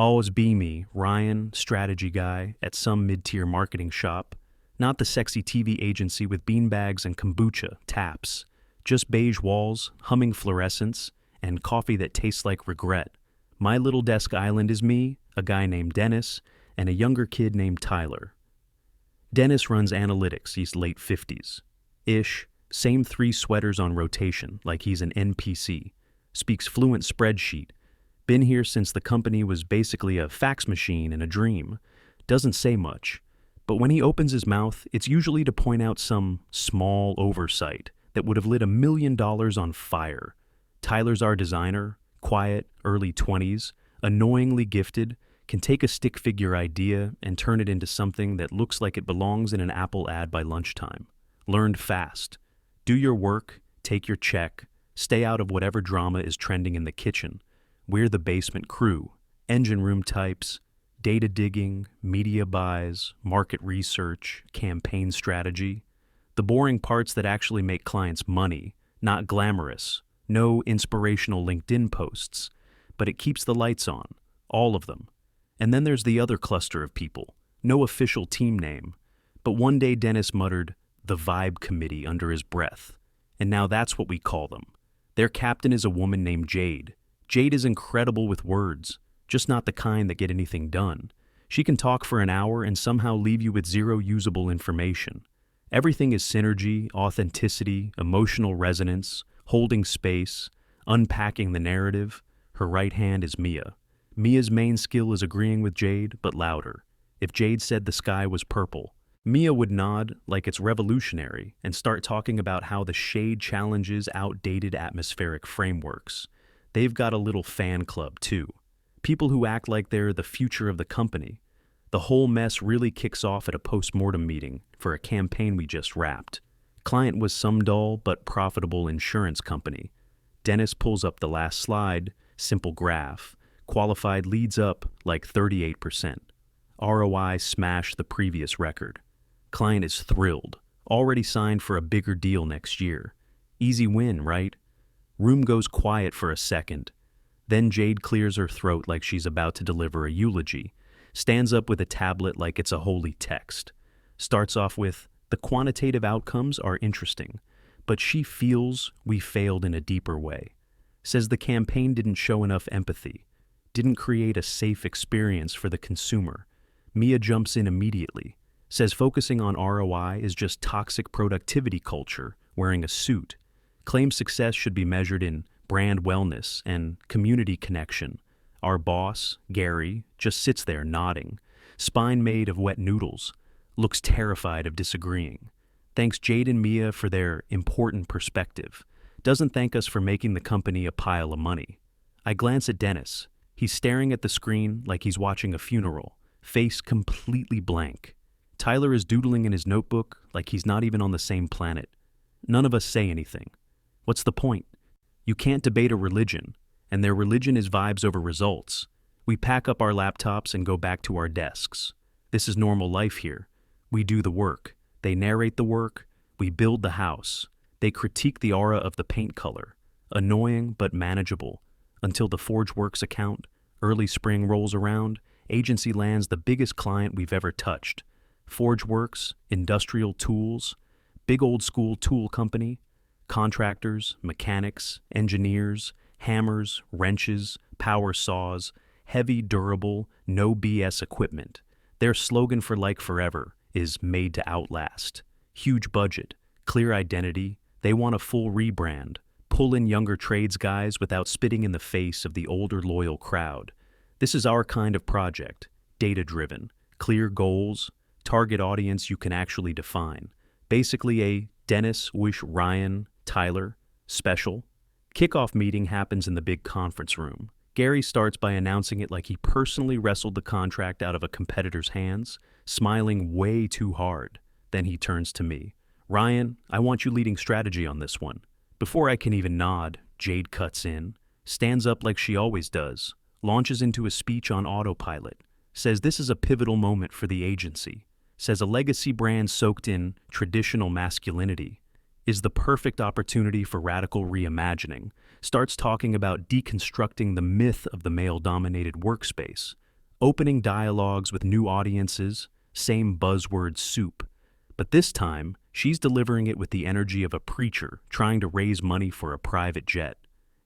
Always be me, Ryan, strategy guy at some mid-tier marketing shop. Not the sexy TV agency with beanbags and kombucha, taps. Just beige walls, humming fluorescents, and coffee that tastes like regret. My little desk island is me, a guy named Dennis, and a younger kid named Tyler. Dennis runs analytics, he's late 50s-ish, same 3 sweaters on rotation, like he's an NPC. Speaks fluent spreadsheet. Been here since the company was basically a fax machine in a dream. Doesn't say much. But when he opens his mouth, it's usually to point out some small oversight that would have lit $1 million on fire. Tyler's our designer, quiet, early 20s, annoyingly gifted, can take a stick figure idea and turn it into something that looks like it belongs in an Apple ad by lunchtime. Learned fast. Do your work, take your check, stay out of whatever drama is trending in the kitchen. We're the basement crew, engine room types, data digging, media buys, market research, campaign strategy. The boring parts that actually make clients money, not glamorous, no inspirational LinkedIn posts, but it keeps the lights on, all of them. And then there's the other cluster of people, no official team name, but one day Dennis muttered, "the Vibe Committee" under his breath, and now that's what we call them. Their captain is a woman named Jade. Jade is incredible with words, just not the kind that get anything done. She can talk for an hour and somehow leave you with zero usable information. Everything is synergy, authenticity, emotional resonance, holding space, unpacking the narrative. Her right hand is Mia. Mia's main skill is agreeing with Jade, but louder. If Jade said the sky was purple, Mia would nod like it's revolutionary and start talking about how the shade challenges outdated atmospheric frameworks. They've got a little fan club, too. People who act like they're the future of the company. The whole mess really kicks off at a postmortem meeting for a campaign we just wrapped. Client was some dull but profitable insurance company. Dennis pulls up the last slide, simple graph. Qualified leads up like 38%. ROI smashed the previous record. Client is thrilled. Already signed for a bigger deal next year. Easy win, right? Room goes quiet for a second. Then Jade clears her throat like she's about to deliver a eulogy. Stands up with a tablet like it's a holy text. Starts off with, "The quantitative outcomes are interesting, but she feels we failed in a deeper way." Says the campaign didn't show enough empathy. Didn't create a safe experience for the consumer. Mia jumps in immediately. Says focusing on ROI is just toxic productivity culture wearing a suit. Claims success should be measured in brand wellness and community connection. Our boss, Gary, just sits there nodding, spine made of wet noodles, looks terrified of disagreeing. Thanks Jade and Mia for their important perspective. Doesn't thank us for making the company a pile of money. I glance at Dennis. He's staring at the screen like he's watching a funeral, face completely blank. Tyler is doodling in his notebook like he's not even on the same planet. None of us say anything. What's the point? You can't debate a religion, and their religion is vibes over results. We pack up our laptops and go back to our desks. This is normal life here. We do the work. They narrate the work. We build the house. They critique the aura of the paint color. Annoying but manageable. Until the ForgeWorks account, early spring rolls around, agency lands the biggest client we've ever touched. ForgeWorks, industrial tools, big old school tool company, contractors, mechanics, engineers, hammers, wrenches, power saws, heavy, durable, no BS equipment. Their slogan for like forever is made to outlast. Huge budget, clear identity, they want a full rebrand. Pull in younger trades guys without spitting in the face of the older loyal crowd. This is our kind of project, data-driven, clear goals, target audience you can actually define. Basically a Dennis, Wish, Ryan, Tyler special. Kickoff meeting happens in the big conference room. Gary starts by announcing it like he personally wrestled the contract out of a competitor's hands, smiling way too hard. Then he turns to me. "Ryan, I want you leading strategy on this one." Before I can even nod, Jade cuts in, stands up like she always does, launches into a speech on autopilot, says this is a pivotal moment for the agency, says a legacy brand soaked in traditional masculinity is the perfect opportunity for radical reimagining, starts talking about deconstructing the myth of the male-dominated workspace, Opening dialogues with new audiences, same buzzword soup. But this time, she's delivering it with the energy of a preacher trying to raise money for a private jet.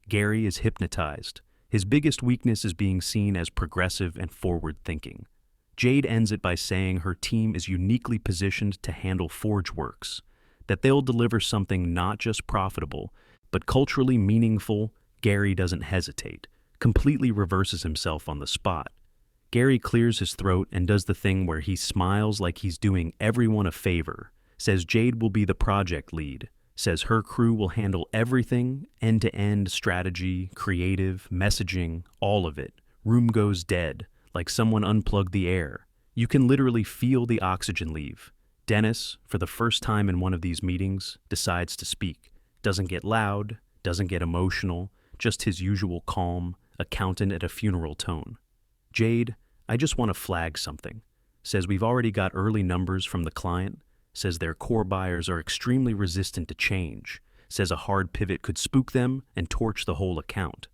Gary is hypnotized. His biggest weakness is being seen as progressive and forward-thinking. Jade ends it by saying her team is uniquely positioned to handle ForgeWorks, that they'll deliver something not just profitable, but culturally meaningful. Gary doesn't hesitate, completely reverses himself on the spot. Gary clears his throat and does the thing where he smiles like he's doing everyone a favor, says Jade will be the project lead, says her crew will handle everything, end-to-end strategy, creative, messaging, all of it. Room goes dead, like someone unplugged the air. You can literally feel the oxygen leave. Dennis, for the first time in one of these meetings, decides to speak. Doesn't get loud, doesn't get emotional, just his usual calm, accountant at a funeral tone. Jade, I just want to flag something. Says we've already got early numbers from the client. Says their core buyers are extremely resistant to change. Says a hard pivot could spook them and torch the whole account.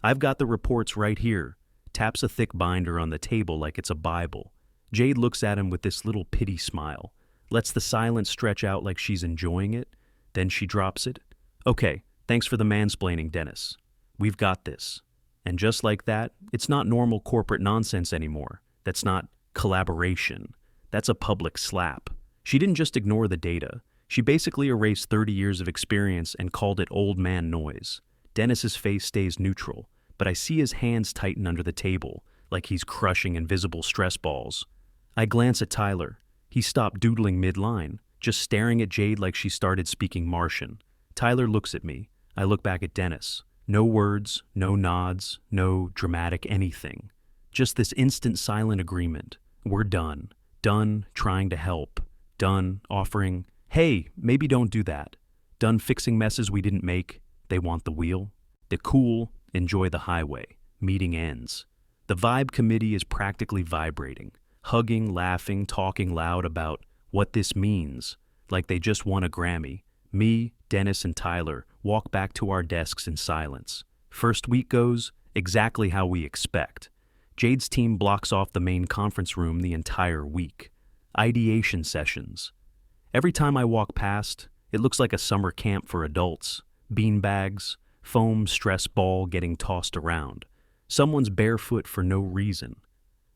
I've got the reports right here. Taps a thick binder on the table like it's a Bible. Jade looks at him with this little pity smile. Lets the silence stretch out like she's enjoying it. Then she drops it. Okay, thanks for the mansplaining, Dennis. We've got this. And just like that, it's not normal corporate nonsense anymore. That's not collaboration. That's a public slap. She didn't just ignore the data. She basically erased 30 years of experience and called it old man noise. Dennis's face stays neutral, but I see his hands tighten under the table, like he's crushing invisible stress balls. I glance at Tyler. He stopped doodling mid-line, just staring at Jade like she started speaking Martian. Tyler looks at me. I look back at Dennis. No words, no nods, no dramatic anything. Just this instant silent agreement. We're done. Done trying to help. Done offering, hey, maybe don't do that. Done fixing messes we didn't make. They want the wheel. The cool, enjoy the highway. Meeting ends. The vibe committee is practically vibrating, hugging, laughing, talking loud about what this means, like they just won a Grammy. Me, Dennis, and Tyler walk back to our desks in silence. First week goes exactly how we expect. Jade's team blocks off the main conference room the entire week. Ideation sessions. Every time I walk past, it looks like a summer camp for adults. Beanbags, foam stress ball getting tossed around. Someone's barefoot for no reason.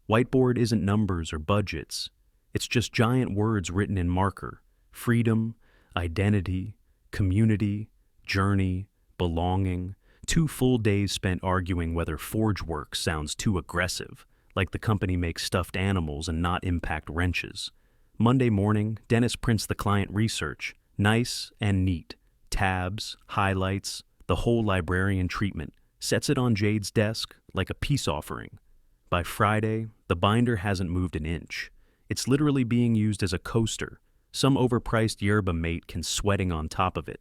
Whiteboard isn't numbers or budgets. It's just giant words written in marker. Freedom, identity, community, journey, belonging. 2 full days spent arguing whether ForgeWorks sounds too aggressive, like the company makes stuffed animals and not impact wrenches. Monday morning, Dennis prints the client research. Nice and neat. Tabs, highlights, the whole librarian treatment. Sets it on Jade's desk like a peace offering. By Friday, the binder hasn't moved an inch. It's literally being used as a coaster. Some overpriced yerba mate can sweating on top of it.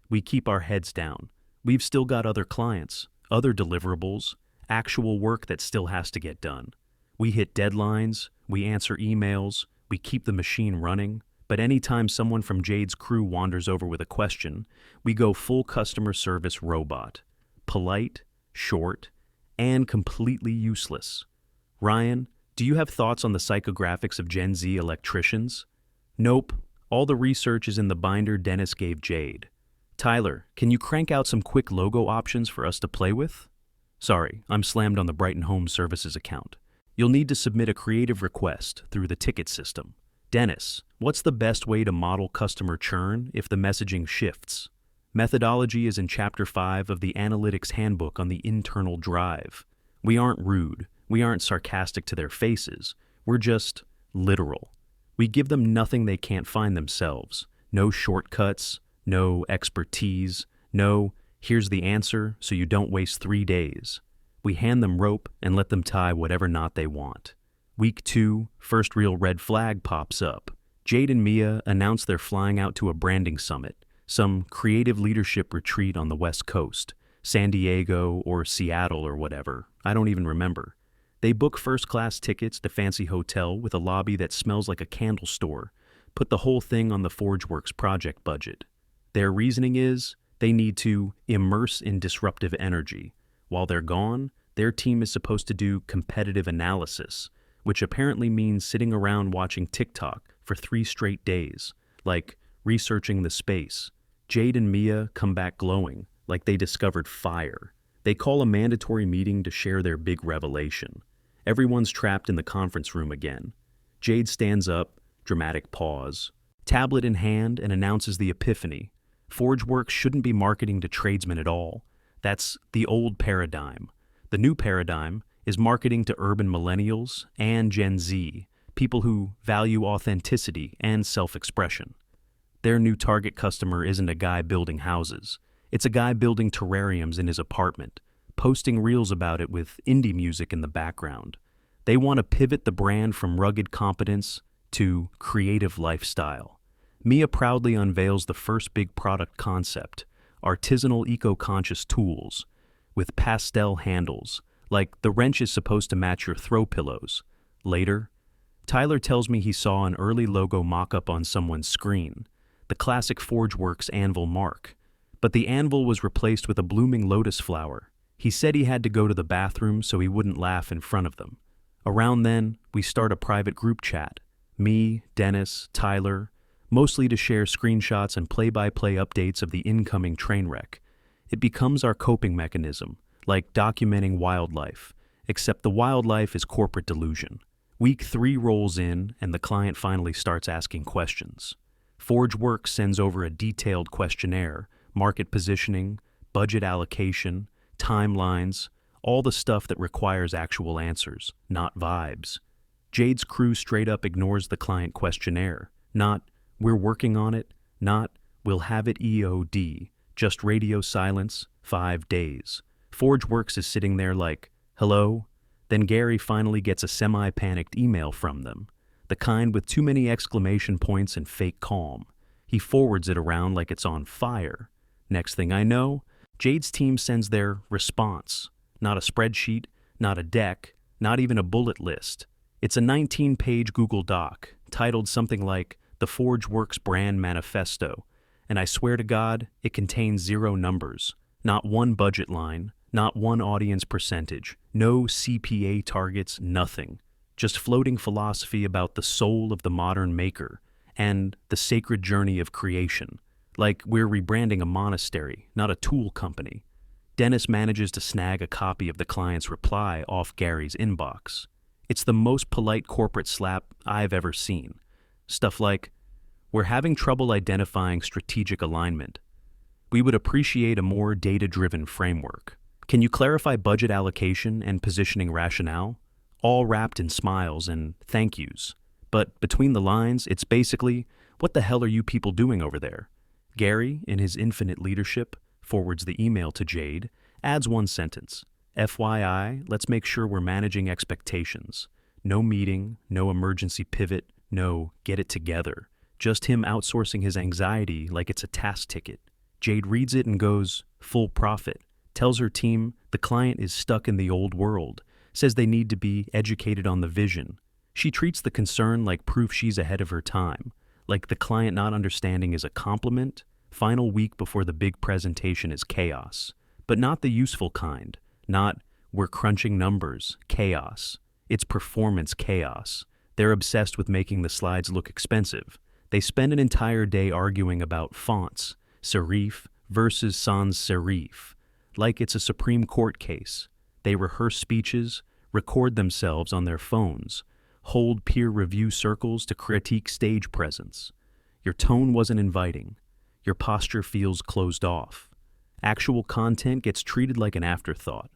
We keep our heads down. We've still got other clients, other deliverables, actual work that still has to get done. We hit deadlines, we answer emails, we keep the machine running, but anytime someone from Jade's crew wanders over with a question, we go full customer service robot. Polite, short, and completely useless. Ryan, do you have thoughts on the psychographics of Gen Z electricians? Nope. All the research is in the binder Dennis gave Jade. Tyler, can you crank out some quick logo options for us to play with? Sorry, I'm slammed on the Brighton Home Services account. You'll need to submit a creative request through the ticket system. Dennis, what's the best way to model customer churn if the messaging shifts? Methodology is in Chapter 5 of the Analytics Handbook on the Internal Drive. We aren't rude. We aren't sarcastic to their faces. We're just literal. We give them nothing they can't find themselves. No shortcuts, no expertise, no, here's the answer so you don't waste 3 days. We hand them rope and let them tie whatever knot they want. Week 2, first real red flag pops up. Jade and Mia announce they're flying out to a branding summit, some creative leadership retreat on the West Coast, San Diego or Seattle or whatever, I don't even remember. They book first-class tickets to fancy hotel with a lobby that smells like a candle store, put the whole thing on the ForgeWorks project budget. Their reasoning is they need to immerse in disruptive energy. While they're gone, Their team is supposed to do competitive analysis, which apparently means sitting around watching TikTok for 3 straight days, like researching the space. Jade and Mia come back glowing, like they discovered fire. They call a mandatory meeting to share their big revelation. Everyone's trapped in the conference room again. Jade stands up, dramatic pause, tablet in hand, and announces the epiphany. ForgeWorks shouldn't be marketing to tradesmen at all. That's the old paradigm. The new paradigm is marketing to urban millennials and Gen Z, people who value authenticity and self-expression. Their new target customer isn't a guy building houses. It's a guy building terrariums in his apartment, posting reels about it with indie music in the background. They want to pivot the brand from rugged competence to creative lifestyle. Mia proudly unveils the first big product concept, artisanal eco-conscious tools, with pastel handles, like the wrench is supposed to match your throw pillows. Later, Tyler tells me he saw an early logo mock-up on someone's screen, the classic ForgeWorks anvil mark. But the anvil was replaced with a blooming lotus flower. He said he had to go to the bathroom so he wouldn't laugh in front of them. Around then, we start a private group chat. Me, Dennis, Tyler, mostly to share screenshots and play-by-play updates of the incoming train wreck. It becomes our coping mechanism, like documenting wildlife, except the wildlife is corporate delusion. Week 3 rolls in, and the client finally starts asking questions. ForgeWorks sends over a detailed questionnaire, market positioning, budget allocation, timelines, all the stuff that requires actual answers, not vibes. Jade's crew straight up ignores the client questionnaire. Not, we're working on it, not, we'll have it EOD, just radio silence, 5 days. ForgeWorks is sitting there like, hello? Then Gary finally gets a semi-panicked email from them, the kind with too many exclamation points and fake calm. He forwards it around like it's on fire. Next thing I know, Jade's team sends their response. Not a spreadsheet, not a deck, not even a bullet list. It's a 19-page Google Doc, titled something like The ForgeWorks Brand Manifesto, and I swear to God, it contains 0 numbers, not one budget line, not one audience percentage, no CPA targets, nothing. Just floating philosophy about the soul of the modern maker and the sacred journey of creation. Like we're rebranding a monastery, not a tool company. Dennis manages to snag a copy of the client's reply off Gary's inbox. It's the most polite corporate slap I've ever seen. Stuff like, we're having trouble identifying strategic alignment. We would appreciate a more data-driven framework. Can you clarify budget allocation and positioning rationale? All wrapped in smiles and thank yous. But between the lines, it's basically, what the hell are you people doing over there? Gary, in his infinite leadership, forwards the email to Jade, adds one sentence. FYI, let's make sure we're managing expectations. No meeting, no emergency pivot, no get it together. Just him outsourcing his anxiety like it's a task ticket. Jade reads it and goes, full profit. Tells her team the client is stuck in the old world. Says they need to be educated on the vision. She treats the concern like proof she's ahead of her time. Like the client not understanding is a compliment. Final week before the big presentation is chaos. But not the useful kind. Not, we're crunching numbers, chaos. It's performance chaos. They're obsessed with making the slides look expensive. They spend an entire day arguing about fonts, serif versus sans serif, like it's a Supreme Court case. They rehearse speeches, record themselves on their phones, hold peer review circles to critique stage presence. Your tone wasn't inviting. Your posture feels closed off. Actual content gets treated like an afterthought.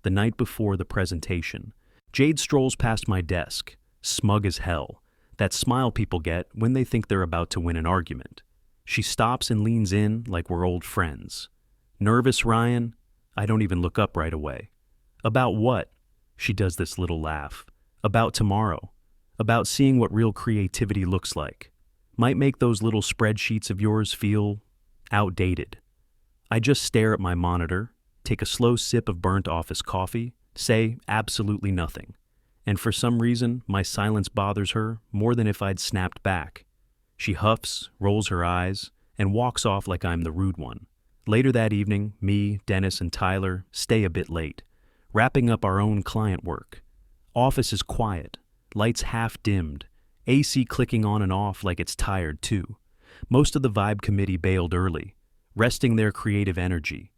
The night before the presentation, Jade strolls past my desk, smug as hell. That smile people get when they think they're about to win an argument. She stops and leans in like we're old friends. Nervous, Ryan? I don't even look up right away. About what? She does this little laugh. About tomorrow. About seeing what real creativity looks like. Might make those little spreadsheets of yours feel outdated. I just stare at my monitor, take a slow sip of burnt office coffee, say absolutely nothing. And for some reason, my silence bothers her more than if I'd snapped back. She huffs, rolls her eyes, and walks off like I'm the rude one. Later that evening, me, Dennis, and Tyler stay a bit late. wrapping up our own client work. Office is quiet, lights half dimmed, AC clicking on and off like it's tired too. Most of the vibe committee bailed early, resting their creative energy.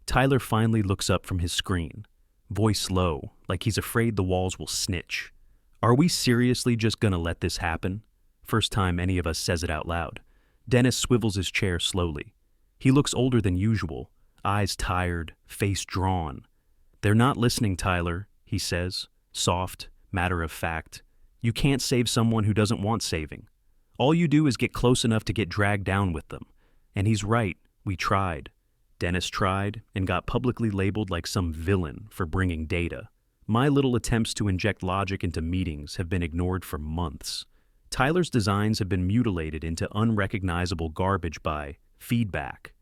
Tyler finally looks up from his screen, voice low, like he's afraid the walls will snitch. Are we seriously just gonna let this happen? First time any of us says it out loud. Dennis swivels his chair slowly. He looks older than usual, eyes tired, face drawn. They're not listening, Tyler, he says, soft, matter of fact. You can't save someone who doesn't want saving. All you do is get close enough to get dragged down with them. And he's right, we tried. Dennis tried and got publicly labeled like some villain for bringing data. My little attempts to inject logic into meetings have been ignored for months. Tyler's designs have been mutilated into unrecognizable garbage by feedback.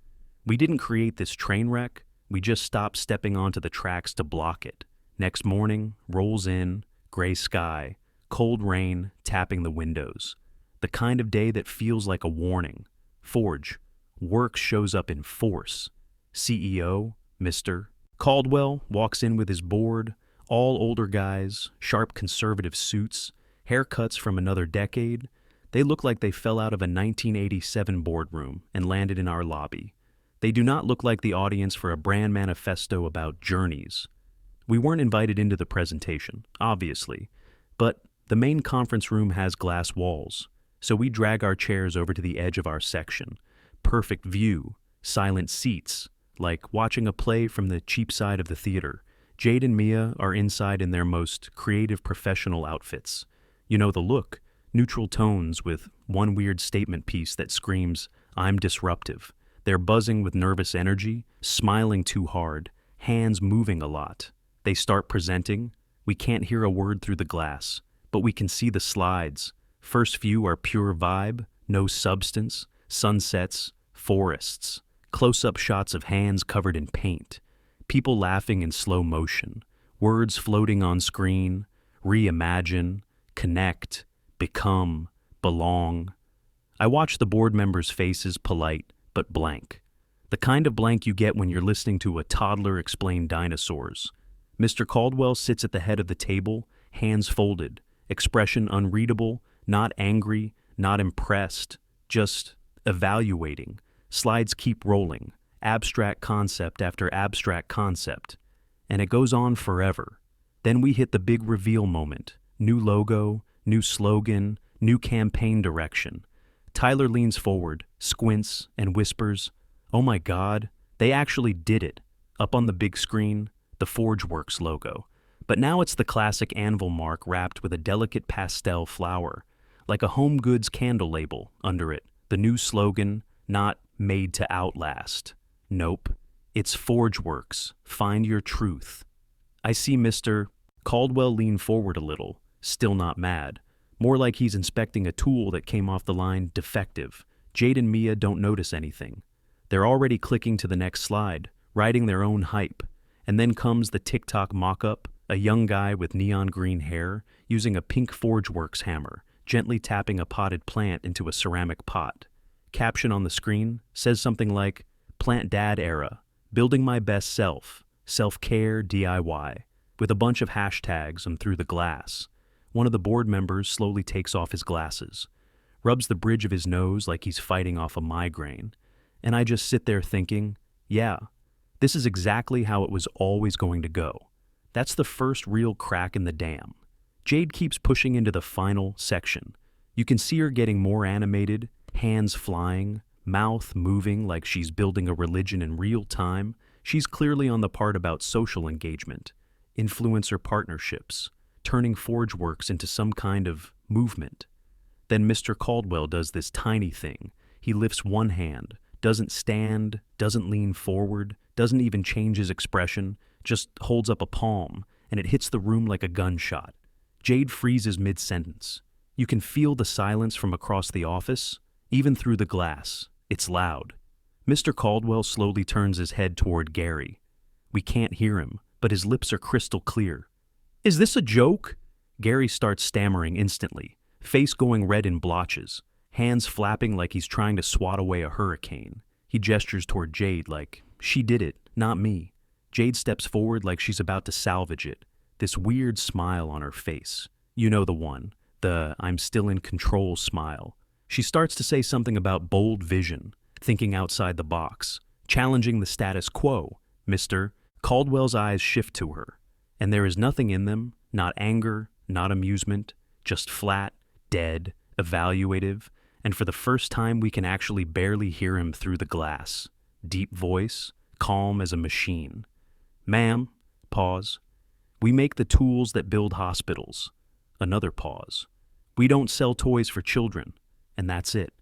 We didn't create this train wreck, we just stopped stepping onto the tracks to block it. Next morning, rolls in, gray sky, cold rain tapping the windows. The kind of day that feels like a warning. Forge. Work shows up in force. CEO, Mr. Caldwell, walks in with his board, all older guys, sharp conservative suits, haircuts from another decade. They look like they fell out of a 1987 boardroom and landed in our lobby. They do not look like the audience for a brand manifesto about journeys. We weren't invited into the presentation, obviously, but the main conference room has glass walls, so we drag our chairs over to the edge of our section. Perfect view, silent seats, like watching a play from the cheap side of the theater. Jade and Mia are inside in their most creative professional outfits. You know the look, neutral tones with one weird statement piece that screams, "I'm disruptive." They're buzzing with nervous energy, smiling too hard, hands moving a lot. They start presenting. We can't hear a word through the glass, but we can see the slides. First few are pure vibe, no substance, sunsets, forests, close-up shots of hands covered in paint, people laughing in slow motion, words floating on screen, reimagine, connect, become, belong. I watch the board members' faces, polite but blank. The kind of blank you get when you're listening to a toddler explain dinosaurs. Mr. Caldwell sits at the head of the table, hands folded, expression unreadable, not angry, not impressed, just evaluating. Slides keep rolling, abstract concept after abstract concept. And it goes on forever. Then we hit the big reveal moment. New logo, new slogan, new campaign direction. Tyler leans forward, squints, and whispers, "Oh my God, they actually did it." Up on the big screen, the ForgeWorks logo. But now it's the classic anvil mark wrapped with a delicate pastel flower, like a home goods candle label under it. The new slogan, not "made to outlast." Nope, it's ForgeWorks, find your truth. I see Mr. Caldwell lean forward a little, still not mad. More like he's inspecting a tool that came off the line defective. Jade and Mia don't notice anything. They're already clicking to the next slide, writing their own hype. And then comes the TikTok mock-up, a young guy with neon green hair using a pink ForgeWorks hammer, gently tapping a potted plant into a ceramic pot. Caption on the screen says something like, "Plant Dad Era, Building My Best Self, Self-Care DIY," with a bunch of hashtags and through the glass. One of the board members slowly takes off his glasses, rubs the bridge of his nose like he's fighting off a migraine, and I just sit there thinking, yeah, this is exactly how it was always going to go. That's the first real crack in the dam. Jade keeps pushing into the final section. You can see her getting more animated, hands flying, mouth moving like she's building a religion in real time. She's clearly on the part about social engagement, influencer partnerships, turning ForgeWorks into some kind of movement. Then Mr. Caldwell does this tiny thing. He lifts one hand, doesn't stand, doesn't lean forward, doesn't even change his expression, just holds up a palm, and it hits the room like a gunshot. Jade freezes mid-sentence. You can feel the silence from across the office, even through the glass. It's loud. Mr. Caldwell slowly turns his head toward Gary. We can't hear him, but his lips are crystal clear. "Is this a joke?" Gary starts stammering instantly, face going red in blotches, hands flapping like he's trying to swat away a hurricane. He gestures toward Jade like, "She did it, not me." Jade steps forward like she's about to salvage it, this weird smile on her face. You know the one, the I'm still in control smile. She starts to say something about bold vision, thinking outside the box, challenging the status quo. Mr. Caldwell's eyes shift to her, and there is nothing in them, not anger, not amusement, just flat, dead, evaluative, and for the first time we can actually barely hear him through the glass. Deep voice, calm as a machine. Ma'am, pause. We make the tools that build hospitals. Another pause. We don't sell toys for children, and that's it.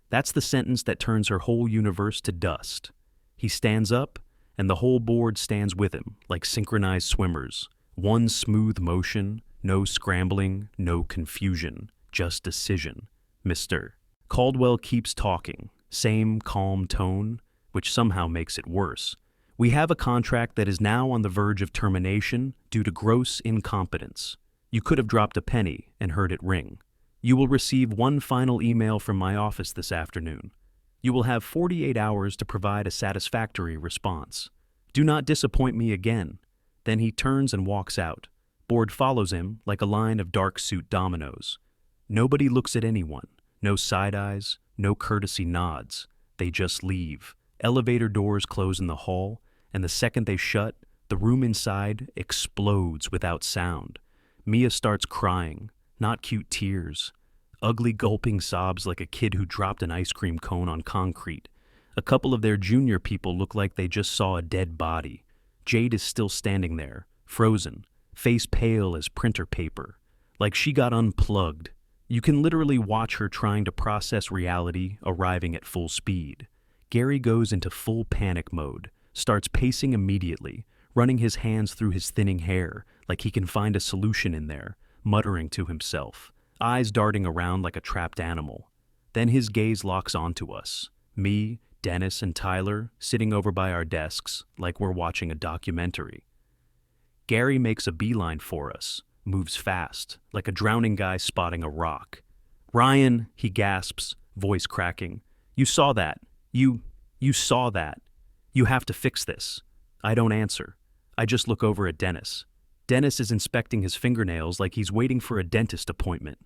That's the sentence that turns her whole universe to dust. He stands up, and the whole board stands with him, like synchronized swimmers. One smooth motion, no scrambling, no confusion, just decision. Mr. Caldwell keeps talking, same calm tone, which somehow makes it worse. We have a contract that is now on the verge of termination due to gross incompetence. You could have dropped a penny and heard it ring. You will receive one final email from my office this afternoon. You will have 48 hours to provide a satisfactory response. Do not disappoint me again. Then he turns and walks out. Board follows him like a line of dark suit dominoes. Nobody looks at anyone. No side eyes, no courtesy nods. They just leave. Elevator doors close in the hall, and the second they shut, the room inside explodes without sound. Mia starts crying, not cute tears. Ugly gulping sobs like a kid who dropped an ice cream cone on concrete. A couple of their junior people look like they just saw a dead body. Jade is still standing there, frozen, face pale as printer paper, like she got unplugged. You can literally watch her trying to process reality, arriving at full speed. Gary goes into full panic mode, starts pacing immediately, running his hands through his thinning hair like he can find a solution in there, muttering to himself, eyes darting around like a trapped animal. Then his gaze locks onto us, me, Dennis, and Tyler, sitting over by our desks like we're watching a documentary. Gary makes a beeline for us, moves fast, like a drowning guy spotting a rock. Ryan, he gasps, voice cracking. You saw that. You saw that. You have to fix this. I don't answer. I just look over at Dennis. Dennis is inspecting his fingernails like he's waiting for a dentist appointment.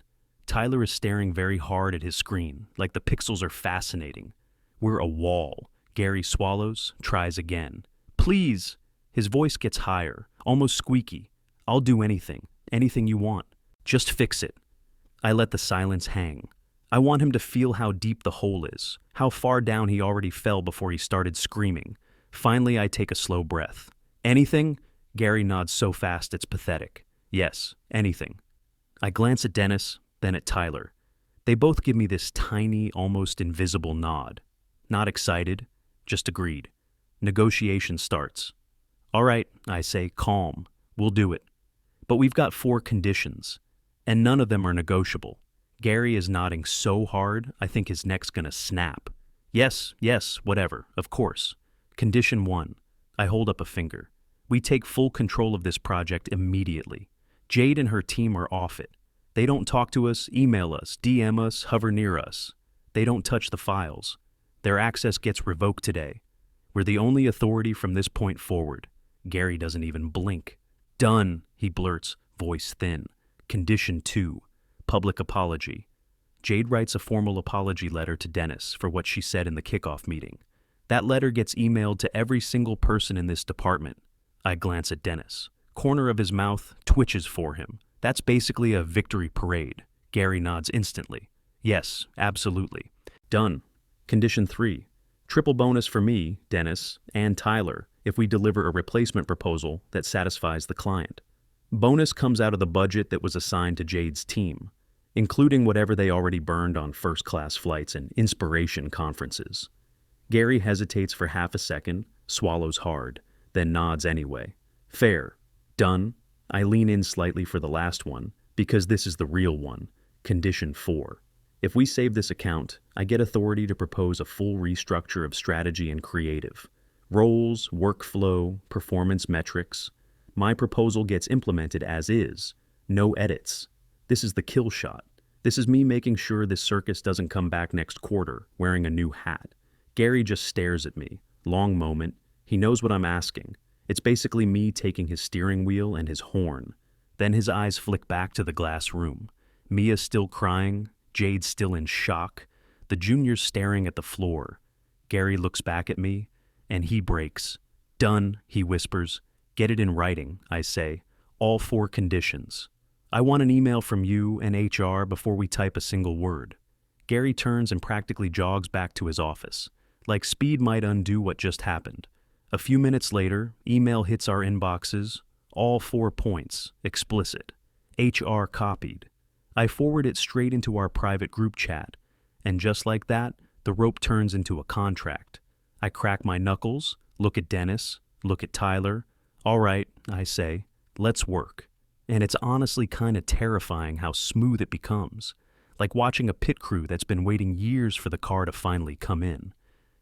Tyler is staring very hard at his screen, like the pixels are fascinating. We're a wall. Gary swallows, tries again. Please! His voice gets higher, almost squeaky. I'll do anything. Anything you want. Just fix it. I let the silence hang. I want him to feel how deep the hole is, how far down he already fell before he started screaming. Finally, I take a slow breath. Anything? Gary nods so fast it's pathetic. Yes, anything. I glance at Dennis, then at Tyler. They both give me this tiny, almost invisible nod. Not excited, just agreed. Negotiation starts. All right, I say, calm. We'll do it. But we've got 4 conditions, and none of them are negotiable. Gary is nodding so hard, I think his neck's gonna snap. Yes, whatever, of course. Condition 1. I hold up a finger. We take full control of this project immediately. Jade and her team are off it. They don't talk to us, email us, DM us, hover near us. They don't touch the files. Their access gets revoked today. We're the only authority from this point forward. Gary doesn't even blink. Done, he blurts, voice thin. Condition 2. Public apology. Jade writes a formal apology letter to Dennis for what she said in the kickoff meeting. That letter gets emailed to every single person in this department. I glance at Dennis. Corner of his mouth twitches for him. That's basically a victory parade. Gary nods instantly. Yes, absolutely. Done. Condition 3. Triple bonus for me, Dennis, and Tyler if we deliver a replacement proposal that satisfies the client. Bonus comes out of the budget that was assigned to Jade's team, including whatever they already burned on first-class flights and inspiration conferences. Gary hesitates for half a second, swallows hard, then nods anyway. Fair. Done. I lean in slightly for the last one, because this is the real one. Condition 4. If we save this account, I get authority to propose a full restructure of strategy and creative. Roles, workflow, performance metrics. My proposal gets implemented as is. No edits. This is the kill shot. This is me making sure this circus doesn't come back next quarter, wearing a new hat. Gary just stares at me. Long moment. He knows what I'm asking. It's basically me taking his steering wheel and his horn. Then his eyes flick back to the glass room. Mia still crying, Jade still in shock, the juniors staring at the floor. Gary looks back at me, and he breaks. "Done," he whispers. "Get it in writing," I say. "All 4 conditions. I want an email from you and HR before we type a single word." Gary turns and practically jogs back to his office. Like speed might undo what just happened. A few minutes later, email hits our inboxes, all 4 points, explicit. HR copied. I forward it straight into our private group chat, and just like that, the rope turns into a contract. I crack my knuckles, look at Dennis, look at Tyler. "All right," I say, "let's work." And it's honestly kind of terrifying how smooth it becomes, like watching a pit crew that's been waiting years for the car to finally come in.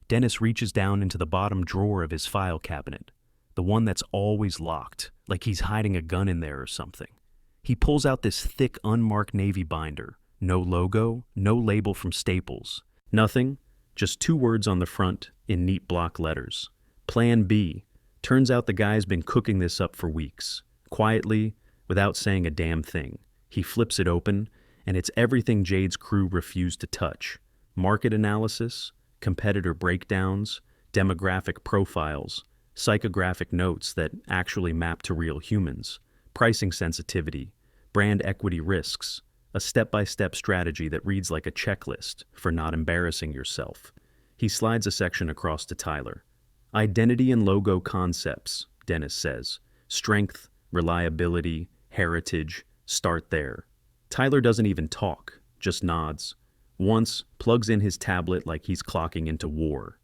Dennis reaches down into the bottom drawer of his file cabinet, the one that's always locked, like he's hiding a gun in there or something. He pulls out this thick, unmarked navy binder. No logo, no label from Staples. Nothing, just 2 words on the front in neat block letters. Plan B. Turns out the guy's been cooking this up for weeks. Quietly, without saying a damn thing. He flips it open, and it's everything Jade's crew refused to touch. Market analysis, competitor breakdowns, demographic profiles, psychographic notes that actually map to real humans, pricing sensitivity, brand equity risks, a step-by-step strategy that reads like a checklist for not embarrassing yourself. He slides a section across to Tyler. Identity and logo concepts, Dennis says. Strength, reliability, heritage, start there. Tyler doesn't even talk, just nods. Once, plugs in his tablet like he's clocking into war.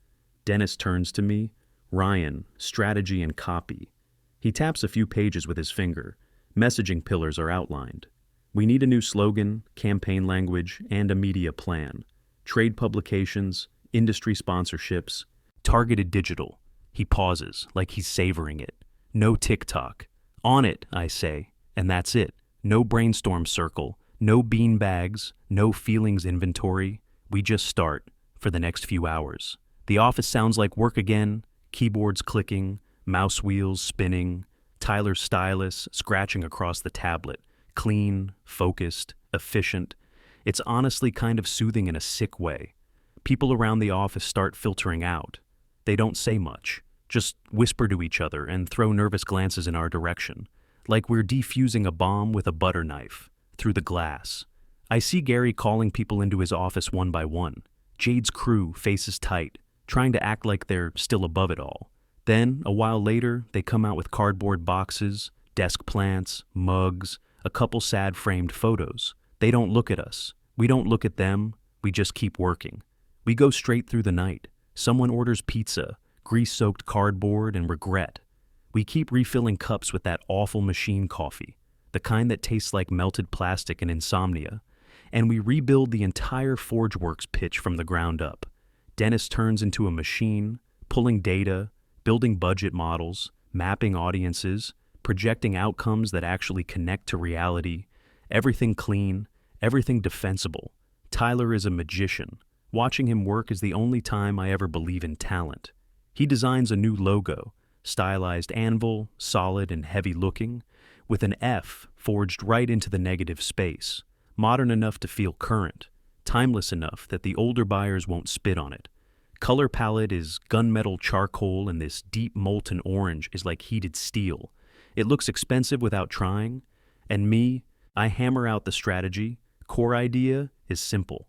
Dennis turns to me. "Ryan, strategy and copy." He taps a few pages with his finger. Messaging pillars are outlined. We need a new slogan, campaign language, and a media plan. Trade publications, industry sponsorships, targeted digital. He pauses, like he's savoring it. No TikTok. "On it," I say, and that's it. No brainstorm circle, no bean bags, no feelings inventory. We just start for the next few hours. The office sounds like work again, keyboards clicking, mouse wheels spinning, Tyler's stylus scratching across the tablet. Clean, focused, efficient. It's honestly kind of soothing in a sick way. People around the office start filtering out. They don't say much, just whisper to each other and throw nervous glances in our direction, like we're defusing a bomb with a butter knife, through the glass. I see Gary calling people into his office one by one. Jade's crew, faces tight, trying to act like they're still above it all. Then, a while later, they come out with cardboard boxes, desk plants, mugs, a couple sad framed photos. They don't look at us. We don't look at them. We just keep working. We go straight through the night. Someone orders pizza, grease-soaked cardboard, and regret. We keep refilling cups with that awful machine coffee, the kind that tastes like melted plastic and insomnia. And we rebuild the entire ForgeWorks pitch from the ground up. Dennis turns into a machine, pulling data, building budget models, mapping audiences, projecting outcomes that actually connect to reality. Everything clean, everything defensible. Tyler is a magician. Watching him work is the only time I ever believe in talent. He designs a new logo, stylized anvil, solid and heavy-looking, with an F forged right into the negative space, modern enough to feel current, timeless enough that the older buyers won't spit on it. Color palette is gunmetal charcoal, and this deep molten orange is like heated steel. It looks expensive without trying, and me, I hammer out the strategy. Core idea is simple.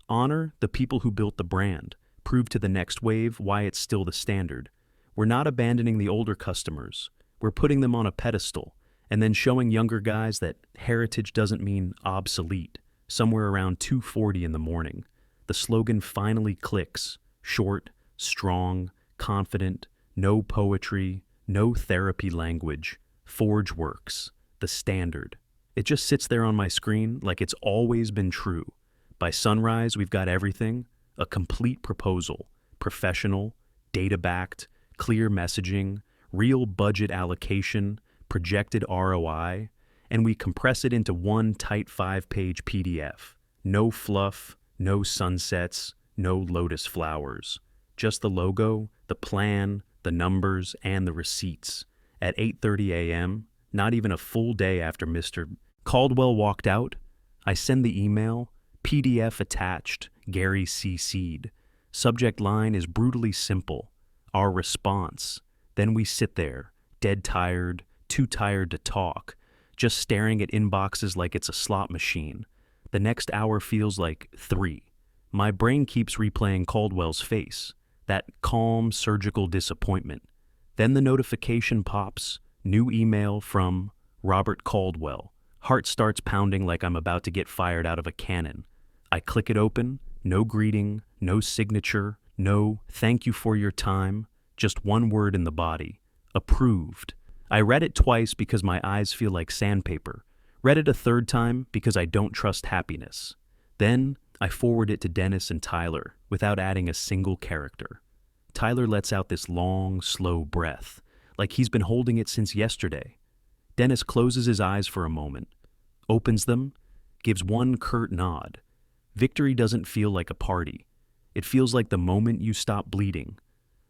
Honor the people who built the brand, prove to the next wave why it's still the standard. We're not abandoning the older customers. We're putting them on a pedestal, and then showing younger guys that heritage doesn't mean obsolete. Somewhere around 2:40 in the morning, the slogan finally clicks. Short, strong, confident, no poetry, no therapy language. ForgeWorks, the standard. It just sits there on my screen like it's always been true. By sunrise, we've got everything. A complete proposal, professional, data-backed, clear messaging, real budget allocation, projected ROI, and we compress it into one tight 5-page PDF. No fluff, no sunsets, no lotus flowers. Just the logo, the plan, the numbers, and the receipts. At 8:30 a.m., not even a full day after Mr. Caldwell walked out, I send the email, PDF attached, Gary CC'd. Subject line is brutally simple. Our response. Then we sit there, dead tired, too tired to talk, just staring at inboxes like it's a slot machine. The next hour feels like 3. My brain keeps replaying Caldwell's face, that calm, surgical disappointment. Then the notification pops, new email from Robert Caldwell. Heart starts pounding like I'm about to get fired out of a cannon. I click it open, no greeting, no signature, no thank you for your time, just one word in the body, approved. I read it twice because my eyes feel like sandpaper. Read it a third time because I don't trust happiness. Then I forward it to Dennis and Tyler without adding a single character. Tyler lets out this long, slow breath, like he's been holding it since yesterday. Dennis closes his eyes for a moment, opens them, gives one curt nod. Victory doesn't feel like a party. It feels like the moment you stop bleeding.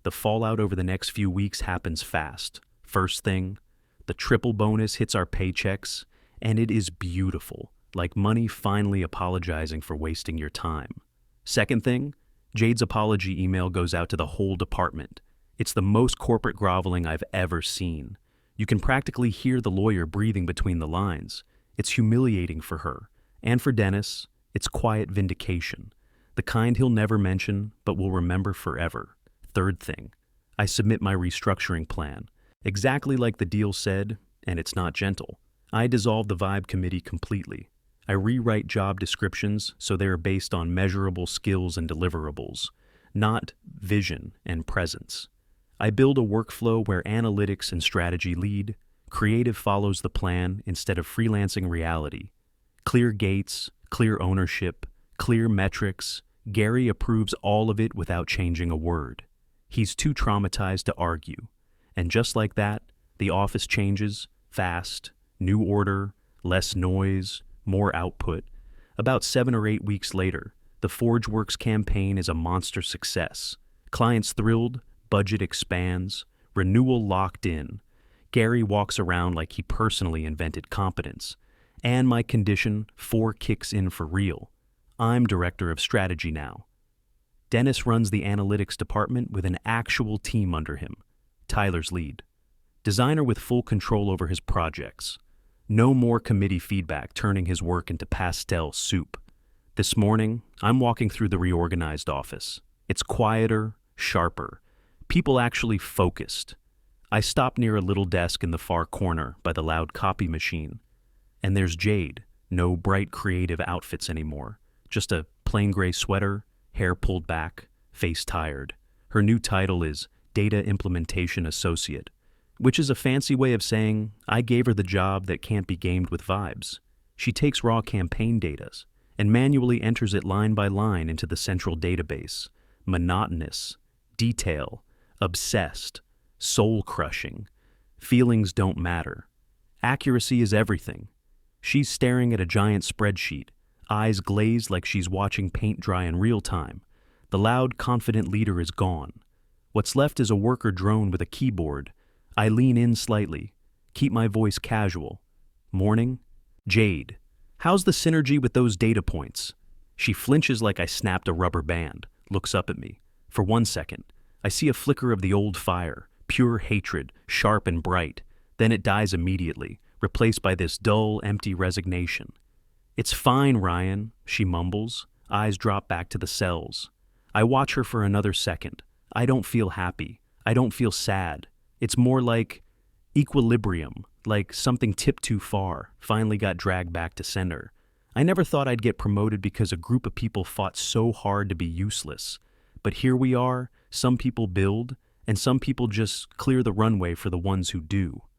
The fallout over the next few weeks happens fast. First thing, the triple bonus hits our paychecks, and it is beautiful, like money finally apologizing for wasting your time. Second thing, Jade's apology email goes out to the whole department. It's the most corporate groveling I've ever seen. You can practically hear the lawyer breathing between the lines. It's humiliating for her. And for Dennis, it's quiet vindication. The kind he'll never mention, but will remember forever. Third thing, I submit my restructuring plan. Exactly like the deal said, and it's not gentle. I dissolve the Vibe Committee completely. I rewrite job descriptions so they are based on measurable skills and deliverables, not vision and presence. I build a workflow where analytics and strategy lead, creative follows the plan instead of freelancing reality. Clear gates, clear ownership, clear metrics. Gary approves all of it without changing a word. He's too traumatized to argue. And just like that, the office changes, fast, new order, less noise, more output. About 7 or 8 weeks later, the ForgeWorks campaign is a monster success. Clients thrilled, budget expands, renewal locked in. Gary walks around like he personally invented competence. And my condition 4 kicks in for real. I'm director of strategy now. Dennis runs the analytics department with an actual team under him. Tyler's lead. Designer with full control over his projects. No more committee feedback turning his work into pastel soup. This morning, I'm walking through the reorganized office. It's quieter, sharper. People actually focused. I stop near a little desk in the far corner by the loud copy machine. And there's Jade. No bright creative outfits anymore. Just a plain gray sweater, hair pulled back, face tired. Her new title is Data Implementation Associate, which is a fancy way of saying, I gave her the job that can't be gamed with vibes. She takes raw campaign data and manually enters it line by line into the central database. Monotonous, detail, obsessed, soul-crushing. Feelings don't matter. Accuracy is everything. She's staring at a giant spreadsheet, eyes glazed like she's watching paint dry in real time. The loud, confident leader is gone. What's left is a worker drone with a keyboard. I lean in slightly, keep my voice casual. Morning? Jade. How's the synergy with those data points? She flinches like I snapped a rubber band, looks up at me. For 1 second, I see a flicker of the old fire, pure hatred, sharp and bright. Then it dies immediately, replaced by this dull, empty resignation. It's fine, Ryan, she mumbles, eyes drop back to the cells. I watch her for another second. I don't feel happy. I don't feel sad. It's more like equilibrium, like something tipped too far, finally got dragged back to center. I never thought I'd get promoted because a group of people fought so hard to be useless. But here we are, some people build, and some people just clear the runway for the ones who do.